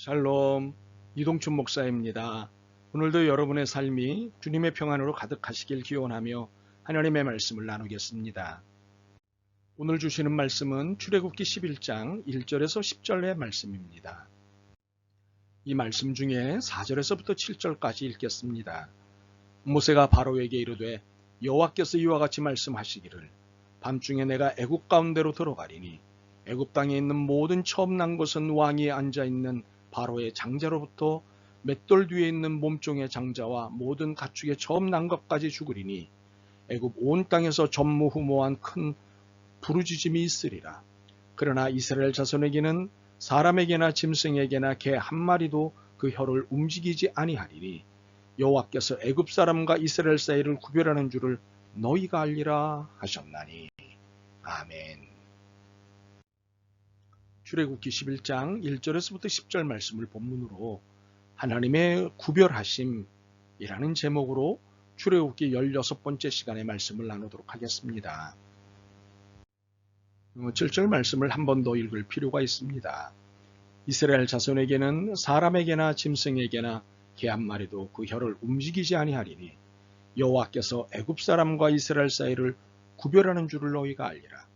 샬롬, 이동춘 목사입니다. 오늘도 여러분의 삶이 주님의 평안으로 가득하시길 기원하며 하나님의 말씀을 나누겠습니다. 오늘 주시는 말씀은 출애굽기 11장 1절에서 10절의 말씀입니다. 이 말씀 중에 4절에서부터 7절까지 읽겠습니다. 모세가 바로에게 이르되 여호와께서 이와 같이 말씀하시기를 밤중에 내가 애굽 가운데로 들어가리니 애굽 땅에 있는 모든 처음 난 것은 왕위에 앉아있는 바로의 장자로부터 맷돌 뒤에 있는 몸종의 장자와 모든 가축의 처음 난 것까지 죽으리니 애굽 온 땅에서 전무후무한 큰 부르짖음이 있으리라. 그러나 이스라엘 자손에게는 사람에게나 짐승에게나 개 한 마리도 그 혀를 움직이지 아니하리니 여호와께서 애굽 사람과 이스라엘 사이를 구별하는 줄을 너희가 알리라 하셨나니. 아멘. 출애굽기 11장 1절에서부터 10절 말씀을 본문으로 하나님의 구별하심이라는 제목으로 출애굽기 16번째 시간의 말씀을 나누도록 하겠습니다. 7절 말씀을 한 번 더 읽을 필요가 있습니다. 이스라엘 자손에게는 사람에게나 짐승에게나 개 한 마리도 그 혀를 움직이지 아니하리니 여호와께서 애굽 사람과 이스라엘 사이를 구별하는 줄을 너희가 알리라.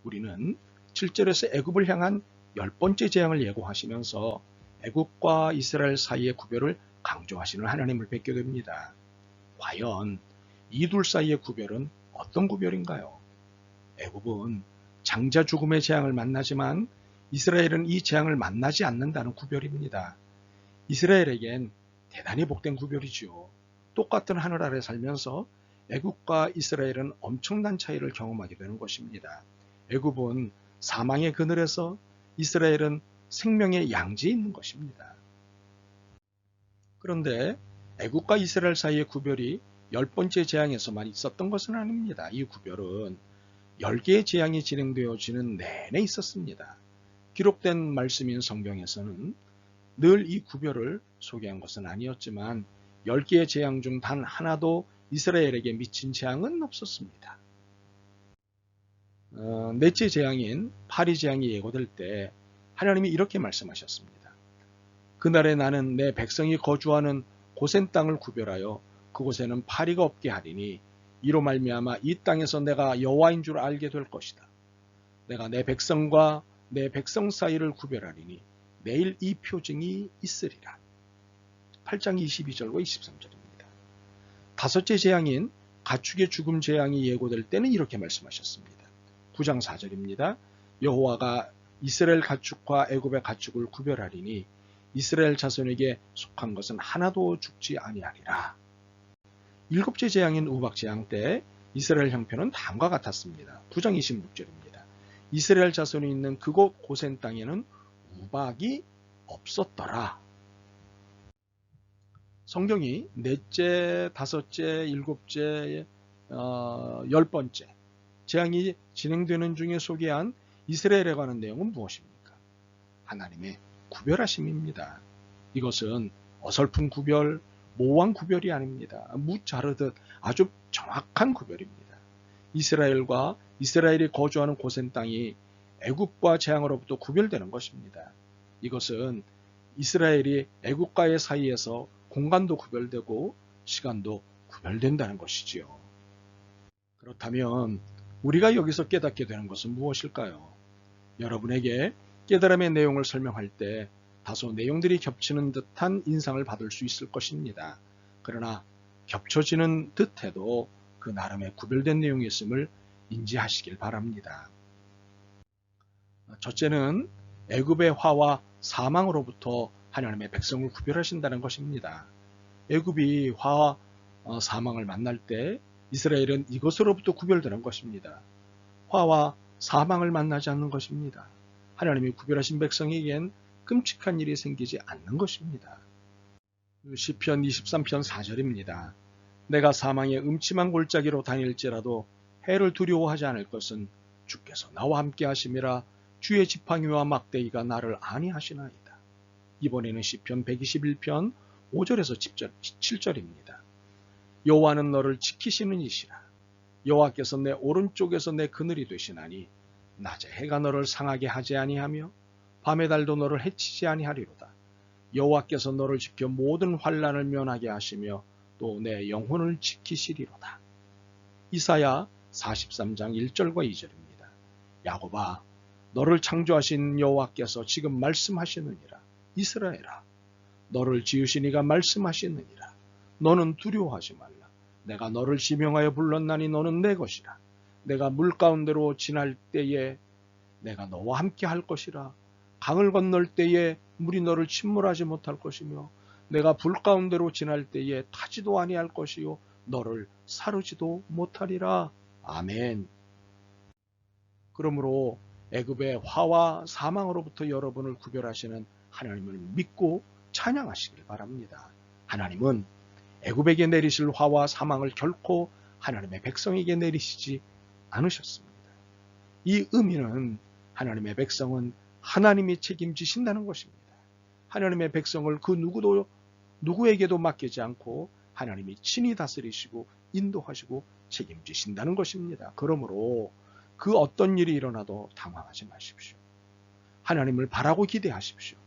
우리는 7절에서 애굽을 향한 10번째 재앙을 예고하시면서 애굽과 이스라엘 사이의 구별을 강조하시는 하나님을 뵙게 됩니다. 과연 이 둘 사이의 구별은 어떤 구별인가요? 애굽은 장자 죽음의 재앙을 만나지만 이스라엘은 이 재앙을 만나지 않는다는 구별입니다. 이스라엘에겐 대단히 복된 구별이지요. 똑같은 하늘 아래 살면서 애굽과 이스라엘은 엄청난 차이를 경험하게 되는 것입니다. 애굽은 사망의 그늘에서 이스라엘은 생명의 양지에 있는 것입니다. 그런데 애굽과 이스라엘 사이의 구별이 10번째 재앙에서만 있었던 것은 아닙니다. 이 구별은 10개의 재앙이 진행되어지는 내내 있었습니다. 기록된 말씀인 성경에서는 늘 이 구별을 소개한 것은 아니었지만 10개의 재앙 중 단 하나도 이스라엘에게 미친 재앙은 없었습니다. 넷째 재앙인 파리 재앙이 예고될 때 하나님이 이렇게 말씀하셨습니다. 그날에 나는 내 백성이 거주하는 고센 땅을 구별하여 그곳에는 파리가 없게 하리니 이로 말미암아 이 땅에서 내가 여호와인 줄 알게 될 것이다. 내가 내 백성과 내 백성 사이를 구별하리니 내일 이 표징이 있으리라. 8장 22절과 23절입니다. 다섯째 재앙인 가축의 죽음 재앙이 예고될 때는 이렇게 말씀하셨습니다. 9장 4절입니다. 여호와가 이스라엘 가축과 애굽의 가축을 구별하리니 이스라엘 자손에게 속한 것은 하나도 죽지 아니하리라. 7째 재앙인 우박 재앙 때 이스라엘 형편은 다음과 같았습니다. 9장 26절입니다. 이스라엘 자손이 있는 그곳 고센 땅에는 우박이 없었더라. 성경이 넷째, 다섯째, 일곱째, 10번째 재앙이 진행되는 중에 소개한 이스라엘에 관한 내용은 무엇입니까? 하나님의 구별하심입니다. 이것은 어설픈 구별, 모호한 구별이 아닙니다. 무자르듯 아주 정확한 구별입니다. 이스라엘과 이스라엘이 거주하는 고센 땅이 애굽과 재앙으로부터 구별되는 것입니다. 이것은 이스라엘이 애굽과의 사이에서 공간도 구별되고 시간도 구별된다는 것이지요. 그렇다면 우리가 여기서 깨닫게 되는 것은 무엇일까요? 여러분에게 깨달음의 내용을 설명할 때 다소 내용들이 겹치는 듯한 인상을 받을 수 있을 것입니다. 그러나 겹쳐지는 듯해도 그 나름의 구별된 내용이 있음을 인지하시길 바랍니다. 첫째는 애굽의 화와 사망으로부터 하나님의 백성을 구별하신다는 것입니다. 애굽이 화와 사망을 만날 때 이스라엘은 이것으로부터 구별되는 것입니다. 화와 사망을 만나지 않는 것입니다. 하나님이 구별하신 백성에겐 끔찍한 일이 생기지 않는 것입니다. 시편 23편 4절입니다. 내가 사망의 음침한 골짜기로 다닐지라도 해를 두려워하지 않을 것은 주께서 나와 함께 하심이라. 주의 지팡이와 막대기가 나를 안위하시나이다. 이번에는 시편 121편 5절에서 7절입니다. 여호와는 너를 지키시는 이시라. 여호와께서 내 오른쪽에서 내 그늘이 되시나니 낮에 해가 너를 상하게 하지 아니하며 밤의 달도 너를 해치지 아니하리로다. 여호와께서 너를 지켜 모든 환난을 면하게 하시며 또 내 영혼을 지키시리로다. 이사야 43장 1절과 2절입니다. 야곱아, 너를 창조하신 여호와께서 지금 말씀하시느니라. 이스라엘아, 너를 지으신 이가 말씀하시느니라. 너는 두려워하지 말라. 내가 너를 지명하여 불렀나니 너는 내 것이라. 내가 물 가운데로 지날 때에 내가 너와 함께 할 것이라. 강을 건널 때에 물이 너를 침몰하지 못할 것이며 내가 불 가운데로 지날 때에 타지도 아니할 것이요 너를 사르지도 못하리라. 아멘. 그러므로 애굽의 화와 사망으로부터 여러분을 구별하시는 하나님을 믿고 찬양하시길 바랍니다. 하나님은 애굽에게 내리실 화와 사망을 결코 하나님의 백성에게 내리시지 않으셨습니다. 이 의미는 하나님의 백성은 하나님이 책임지신다는 것입니다. 하나님의 백성을 그 누구에게도 맡기지 않고 하나님이 친히 다스리시고 인도하시고 책임지신다는 것입니다. 그러므로 그 어떤 일이 일어나도 당황하지 마십시오. 하나님을 바라고 기대하십시오.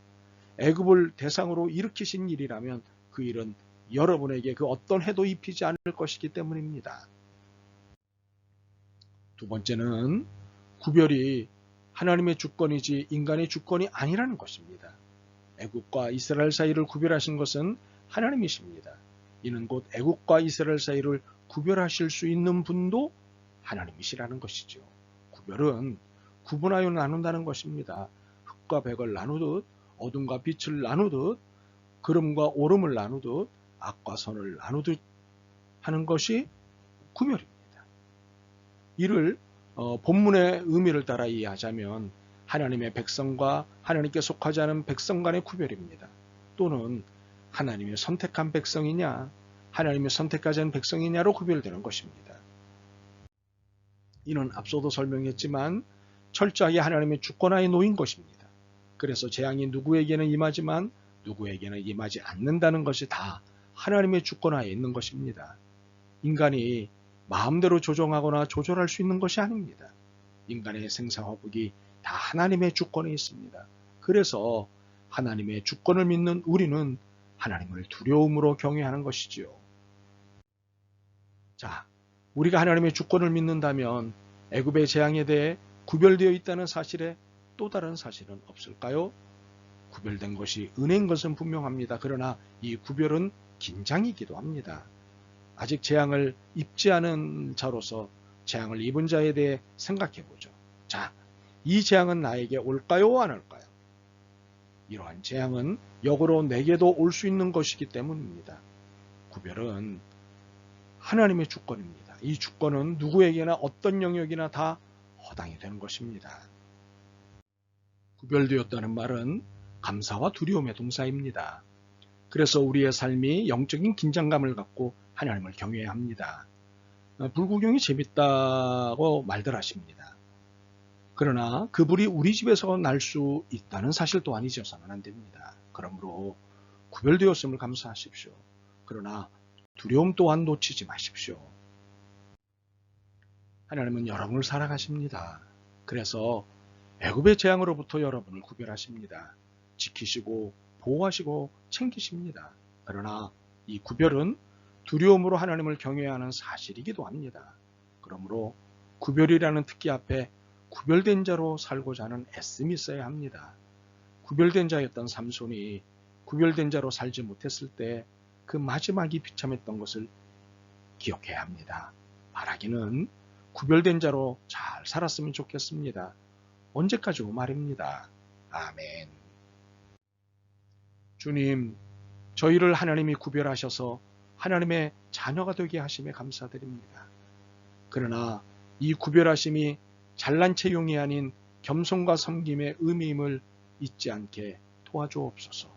애굽을 대상으로 일으키신 일이라면 그 일은 여러분에게 그 어떤 해도 입히지 않을 것이기 때문입니다. 두 번째는 구별이 하나님의 주권이지 인간의 주권이 아니라는 것입니다. 애굽과 이스라엘 사이를 구별하신 것은 하나님이십니다. 이는 곧 애굽과 이스라엘 사이를 구별하실 수 있는 분도 하나님이시라는 것이죠. 구별은 구분하여 나눈다는 것입니다. 흙과 백을 나누듯 어둠과 빛을 나누듯 그름과 오름을 나누듯 악과 선을 나누듯 하는 것이 구별입니다. 이를 본문의 의미를 따라 이해하자면 하나님의 백성과 하나님께 속하지 않은 백성 간의 구별입니다. 또는 하나님의 선택한 백성이냐 하나님의 선택하지 않은 백성이냐로 구별되는 것입니다. 이는 앞서도 설명했지만 철저하게 하나님의 주권하에 놓인 것입니다. 그래서 재앙이 누구에게는 임하지만 누구에게는 임하지 않는다는 것이 다 하나님의 주권하에 있는 것입니다. 인간이 마음대로 조정하거나 조절할 수 있는 것이 아닙니다. 인간의 생사화복이 다 하나님의 주권에 있습니다. 그래서 하나님의 주권을 믿는 우리는 하나님을 두려움으로 경외하는 것이지요. 자, 우리가 하나님의 주권을 믿는다면 애굽의 재앙에 대해 구별되어 있다는 사실에 또 다른 사실은 없을까요? 구별된 것이 은혜인 것은 분명합니다. 그러나 이 구별은 긴장이기도 합니다. 아직 재앙을 입지 않은 자로서 재앙을 입은 자에 대해 생각해 보죠. 자, 이 재앙은 나에게 올까요? 안 올까요? 이러한 재앙은 역으로 내게도 올 수 있는 것이기 때문입니다. 구별은 하나님의 주권입니다. 이 주권은 누구에게나 어떤 영역이나 다 허당이 되는 것입니다. 구별되었다는 말은 감사와 두려움의 동사입니다. 그래서 우리의 삶이 영적인 긴장감을 갖고 하나님을 경외해야 합니다. 불구경이 재밌다고 말들 하십니다. 그러나 그 불이 우리 집에서 날 수 있다는 사실 또한 잊어서는 안 됩니다. 그러므로 구별되었음을 감사하십시오. 그러나 두려움 또한 놓치지 마십시오. 하나님은 여러분을 사랑하십니다. 그래서 애굽의 재앙으로부터 여러분을 구별하십니다. 지키시고 보호하시고 챙기십니다. 그러나 이 구별은 두려움으로 하나님을 경외하는 사실이기도 합니다. 그러므로 구별이라는 특기 앞에 구별된 자로 살고자 하는 애씀이 있어야 합니다. 구별된 자였던 삼손이 구별된 자로 살지 못했을 때 그 마지막이 비참했던 것을 기억해야 합니다. 바라기는 구별된 자로 잘 살았으면 좋겠습니다. 언제까지고 말입니다. 아멘. 주님, 저희를 하나님이 구별하셔서 하나님의 자녀가 되게 하심에 감사드립니다. 그러나 이 구별하심이 잘난 체용이 아닌 겸손과 섬김의 의미임을 잊지 않게 도와주옵소서.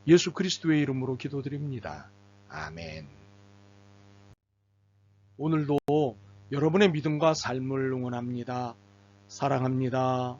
예수 그리스도의 이름으로 기도드립니다. 아멘. 오늘도 여러분의 믿음과 삶을 응원합니다. 사랑합니다.